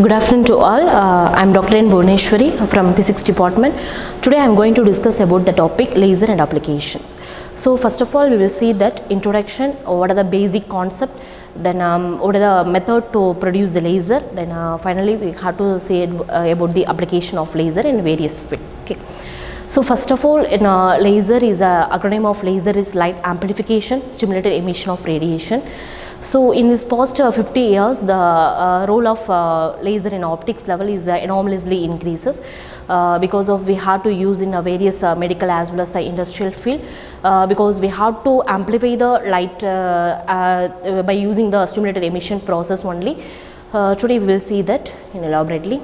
Good afternoon to all. I am Dr. N BHUVANESWARI from Physics department. Today I am going to discuss about the topic laser and applications. So first of all we will see that introduction, what are the basic concept, then what are the method to produce the laser, then finally we have to say about the application of laser in various fields. Okay. So first of all, in laser is acronym of laser is light amplification, stimulated emission of radiation. So in this past 50 years, the role of laser in optics level is enormously increases because of we have to use in various medical as well as the industrial field because we have to amplify the light by using the stimulated emission process only. Today we will see that in elaborately.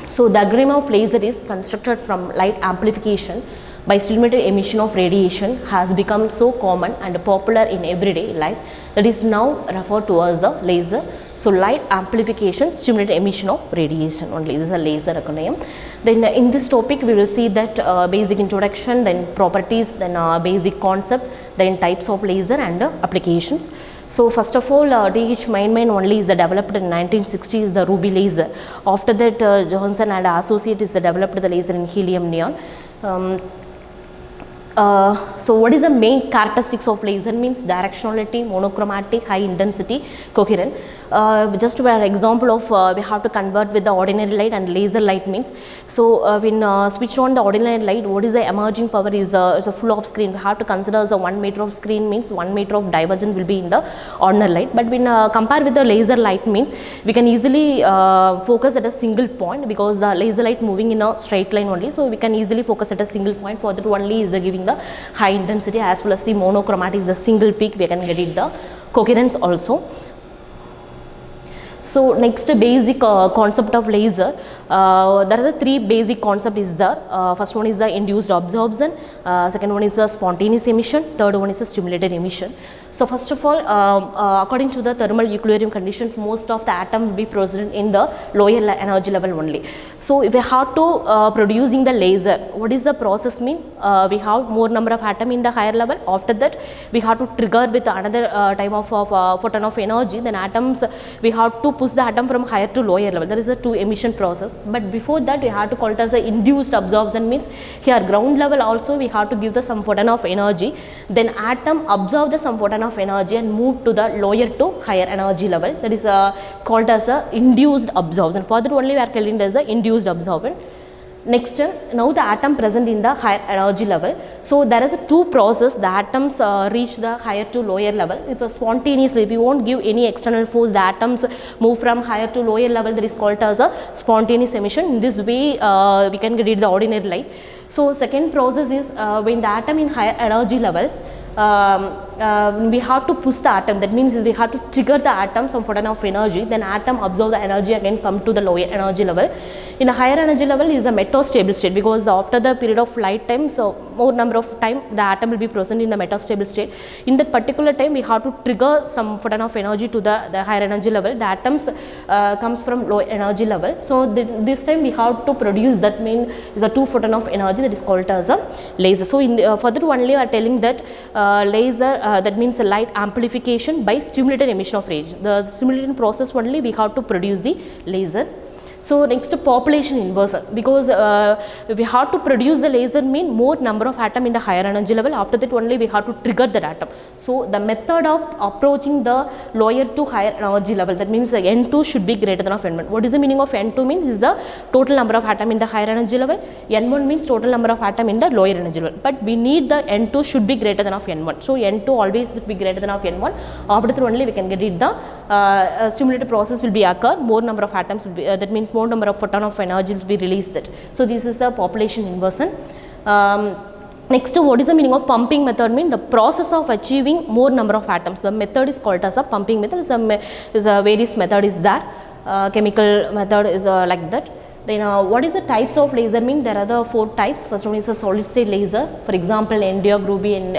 So the acronym of laser is constructed from light amplification by stimulated emission of radiation has become so common and popular in everyday life that is now referred to as the laser. So light amplification, stimulated emission of radiation only, this is a laser acronym. Then in this topic we will see that basic introduction, then properties, then basic concept, then types of laser and applications. So first of all, DH main only is developed in 1960 is the ruby laser. After that Johnson and Associates developed the laser in helium neon. So what is the main characteristics of laser means directionality, monochromatic, high intensity, coherent. Just for an example of we have to convert with the ordinary light and laser light means. So when switch on the ordinary light, what is the emerging power is a full of screen. We have to consider as a 1 meter of screen means 1 meter of divergence will be in the ordinary light. But when compare with the laser light means we can easily focus at a single point because the laser light moving in a straight line only. So we can easily focus at a single point. For that only is giving the high intensity as well as the monochromatic is a single peak, we can get it the coherence also. So next basic concept of laser, there are the three basic concept is there. First one is the induced absorption, second one is the spontaneous emission, third one is the stimulated emission. So first of all, according to the thermal equilibrium condition, most of the atom will be present in the lower energy level only. So if we have to producing the laser, what is the process mean? We have more number of atom in the higher level. After that, we have to trigger with another type of photon of energy. Then atoms, we have to push the atom from higher to lower level. There is a two emission process. But before that, we have to call it as the induced absorption means here ground level also we have to give the some photon of energy. Then atom absorb the some photon of energy and move to the lower to higher energy level. That is called as a induced absorption. Further only we are calling it as a induced absorption. Next, now the atom present in the higher energy level. So there is a two process. The atoms reach the higher to lower level. It was spontaneously. If we won't give any external force, the atoms move from higher to lower level. That is called as a spontaneous emission. In this way, we can get the ordinary light. So second process is when the atom in higher energy level, we have to push the atom. That means we have to trigger the atom some photon of energy. Then atom absorb the energy again come to the lower energy level. In a higher energy level is a metastable state because after the period of light time, so more number of time the atom will be present in the metastable state. In that particular time we have to trigger some photon of energy to the higher energy level. The atoms comes from low energy level. So this time we have to produce that mean is a 2 photon of energy that is called as a laser. So in the, further only we are telling that laser that means a light amplification by stimulated emission of radiation. The stimulating process only we have to produce the laser. So next population inversion because we have to produce the laser mean more number of atom in the higher energy level. After that only we have to trigger that atom. So the method of approaching the lower to higher energy level, that means the N2 should be greater than of N1. What is the meaning of N2 means is the total number of atom in the higher energy level. N1 means total number of atom in the lower energy level. But we need the N2 should be greater than of N1. So N2 always should be greater than of N1. After that only we can get it the stimulated process will be occur. More number of atoms will be that means more number of photon of energy will be released. So this is the population inversion. Next, what is the meaning of pumping method? Mean the process of achieving more number of atoms. The method is called as a pumping method. Is a various method is there. Chemical method is like that. Then what is the types of laser mean? There are the 4 types. First one is a solid state laser. For example, ND ruby and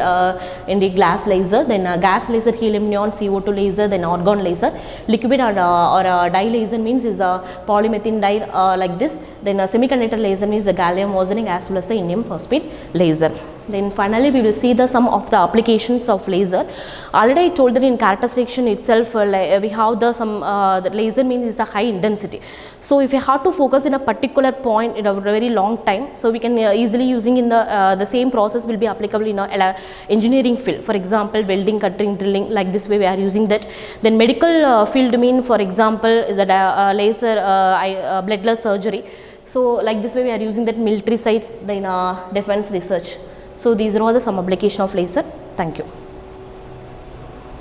ND glass laser. Then gas laser, helium neon, CO2 laser. Then argon laser. Liquid or dye laser means is a polymethylene dye like this. Then a semiconductor laser means the gallium arsenide as well as the indium phosphide laser. Then finally we will see the some of the applications of laser. Already I told that in character section itself we have the laser means is the high intensity. So if you have to focus in a particular point in a very long time, so we can easily using in the same process will be applicable in a engineering field. For example, welding, cutting, drilling, like this way we are using that. Then medical field mean, for example, is a laser bloodless surgery. So like this way we are using that military sites, then defense research. So these are all the some application of laser. Thank you.